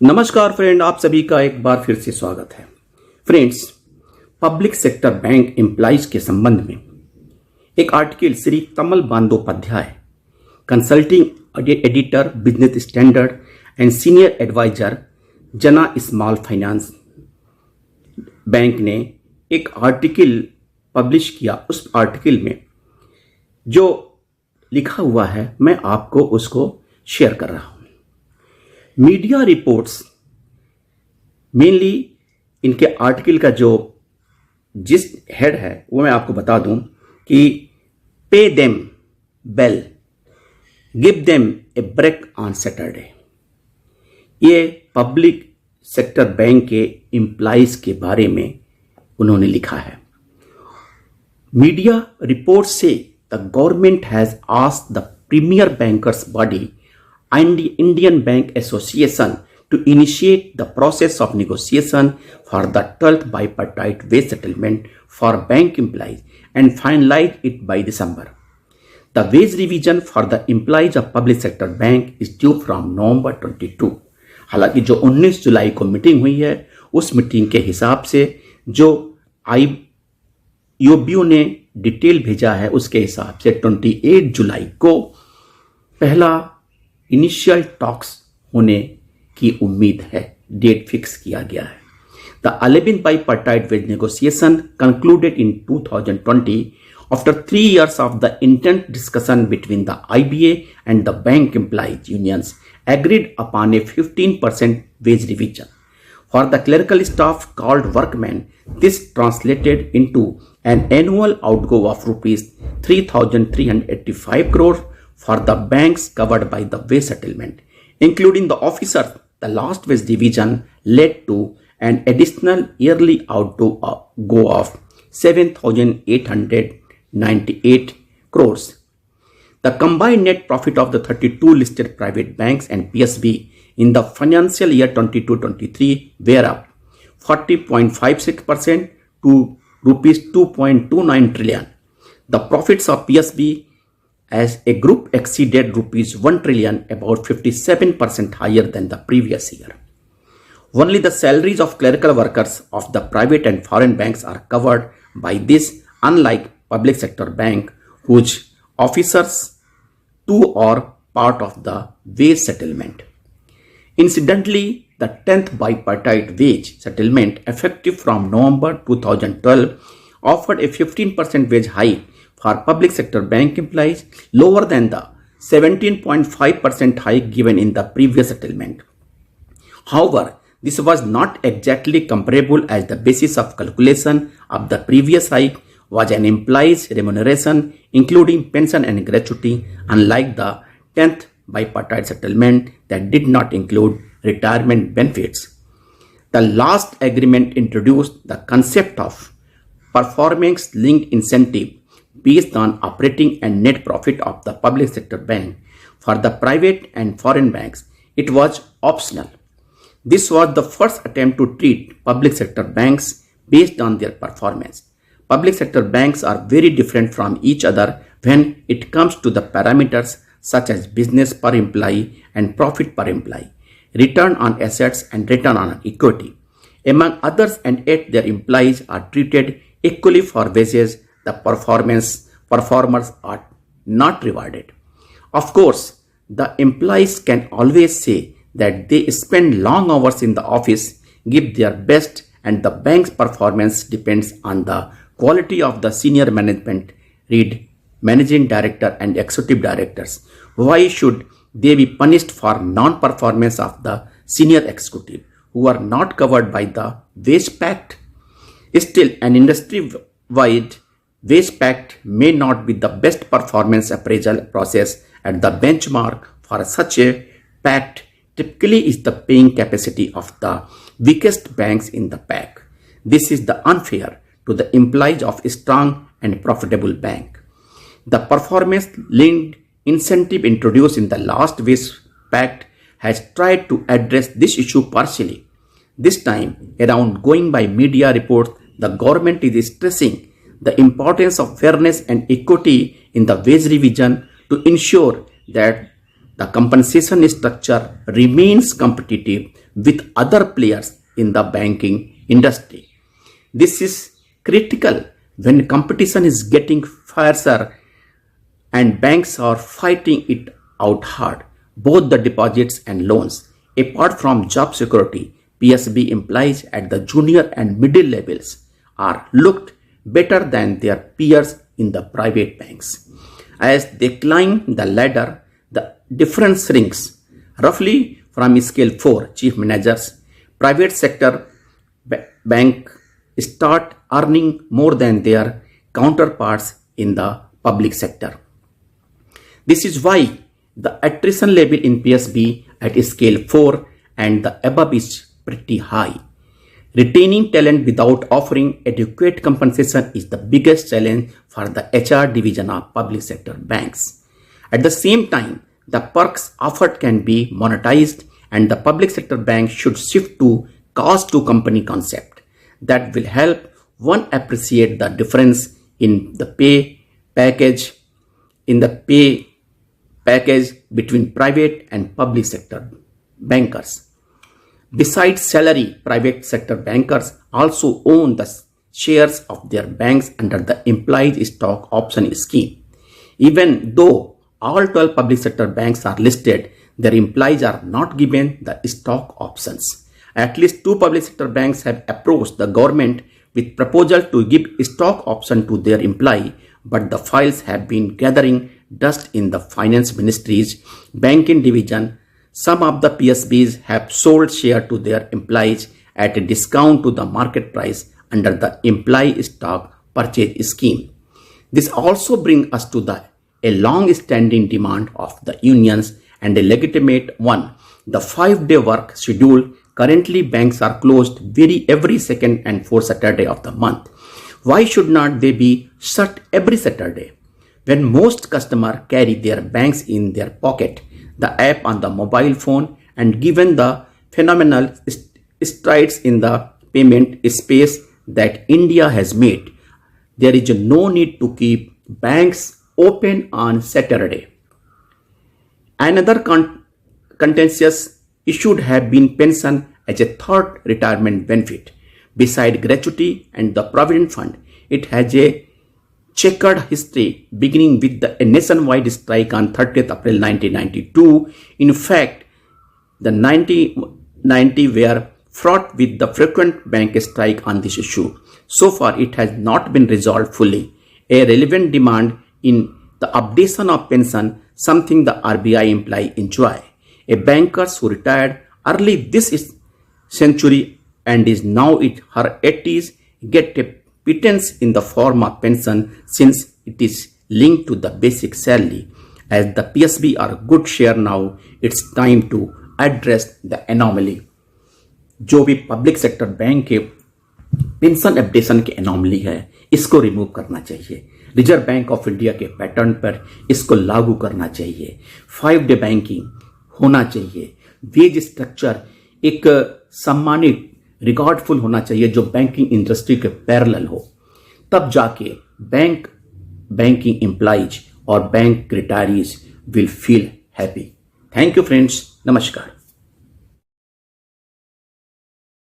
नमस्कार फ्रेंड, आप सभी का एक बार फिर से स्वागत है। Friends, public sector bank employees के संबंध में एक article Shri Kamal Bandopadhyay, consulting editor, Business Standard and senior advisor, Jana Small Finance Bank ने एक आर्टिकल पब्लिश किया। उस आर्टिकल में जो लिखा हुआ है मैं आपको उसको शेयर कर रहा हूं। मीडिया रिपोर्ट्स, मेनली इनके आर्टिकल का जो जिस हेड है वो मैं आपको बता दूं कि pay them well, give them a break on Saturday. ये पब्लिक सेक्टर बैंक के एम्प्लॉइज के बारे में उन्होंने लिखा है। मीडिया रिपोर्ट से the government has asked the premier bankers body and the Indian Bank Association to initiate the process of negotiation for the 12th bipartite wage settlement for bank employees and finalize it by December. The wage revision for the employees of public sector bank is due from November 22. हालांकि जो 19 जुलाई को meeting हुई है, उस meeting के हिसाब से जो ईओबीओ ने डिटेल भेजा है उसके हिसाब से 28 जुलाई को पहला इनिशियल टॉक्स होने की उम्मीद है। डेट फिक्स किया गया है। The 11th bipartite wage negotiation concluded in 2020 after 3 years of the intense discussion between the IBA and the bank employees unions agreed upon a 15% wage revision. For the clerical staff called workmen, this translated into an annual outgo of rupees 3,385 crore. For the banks covered by the wage settlement, including the officers, the last wage division led to an additional yearly outgo of 7,898 crores. The combined net profit of the 32 listed private banks and PSB in the financial year 22-23 were up 40.56% to rupees 2.29 trillion. The profits of PSB as a group exceeded rupees 1 trillion, about 57% higher than the previous year. Only the salaries of clerical workers of the private and foreign banks are covered by this, unlike public sector bank, whose officers too are part of the wage settlement. Incidentally, the 10th bipartite wage settlement, effective from November 2012, offered a 15% wage hike for public sector bank employees, lower than the 17.5% hike given in the previous settlement. However, this was not exactly comparable, as the basis of calculation of the previous hike was an employee's remuneration, including pension and gratuity, unlike the 10th bipartite settlement that did not include retirement benefits. The last agreement introduced the concept of performance-linked incentive based on operating and net profit of the public sector bank. For the private and foreign banks, it was optional. This was the first attempt to treat public sector banks based on their performance. Public sector banks are very different from each other when it comes to the parameters such as business per employee and profit per employee, return on assets and return on equity, among others, and yet their employees are treated equally for wages. The performers are not rewarded. Of course, the employees can always say that they spend long hours in the office, give their best, and the bank's performance depends on the quality of the senior management, read managing director and executive directors. Why should they be punished for non-performance of the senior executive who are not covered by the wage pact? Still, an industry-wide wage pact may not be the best performance appraisal process, and the benchmark for such a pact typically is the paying capacity of the weakest banks in the pack. This is the unfair to the employees of a strong and profitable bank. The performance-linked incentive introduced in the last wage pact has tried to address this issue partially. This time around, going by media reports, the government is stressing the importance of fairness and equity in the wage revision to ensure that the compensation structure remains competitive with other players in the banking industry. This is critical when competition is getting fiercer and banks are fighting it out hard, both the deposits and loans. Apart from job security, PSB employees at the junior and middle levels are looked better than their peers in the private banks. As they climb the ladder, the difference shrinks. Roughly from scale 4, chief managers, private sector bank start earning more than their counterparts in the public sector. This is why the attrition level in PSB at scale 4 and the above is pretty high. Retaining talent without offering adequate compensation is the biggest challenge for the HR division of public sector banks. At the same time, the perks offered can be monetized, and the public sector bank should shift to cost to company concept. That will help one appreciate the difference in the pay package between private and public sector bankers. Besides salary, private sector bankers also own the shares of their banks under the employee stock option scheme. Even though all 12 public sector banks are listed, their employees are not given the stock options. At least 2 public sector banks have approached the government with proposal to give stock option to their employee, but the files have been gathering dust in the finance ministry's banking division. Some of the PSBs have sold share to their employees at a discount to the market price under the employee stock purchase scheme. This also brings us to a long-standing demand of the unions and a legitimate one, the 5-day work schedule. Currently, banks are closed every second and fourth Saturday of the month. Why should not they be shut every Saturday? When most customers carry their banks in their pocket, the app on the mobile phone, and given the phenomenal strides in the payment space that India has made, there is no need to keep banks open on Saturday. Another contentious issue have been pension as a third retirement benefit. Beside gratuity and the provident fund, it has a checkered history beginning with a nationwide strike on 30th April 1992. In fact, the 1990 were fraught with the frequent bank strike on this issue. So far, it has not been resolved fully. A relevant demand in the updation of pension, something the RBI employee enjoy. A banker who retired early this century and is now in her 80s get a pittance in the form of pension since it is linked to the basic salary. As the PSB are good share now, it's time to address the anomaly. जो भी public sector bank के pension updation की anomaly है, इसको remove करना चाहिए. Reserve bank of India के pattern पर इसको लागू करना चाहिए. 5-डे बैंकिंग होना चाहिए. वेज स्ट्रक्चर एक सम्मानित रिकॉर्डफुल होना चाहिए जो बैंकिंग इंडस्ट्री के पैरेलल हो. तब जाके बैंकिंग एम्प्लॉइज और bank retirees will feel happy. Thank you friends. नमस्कार.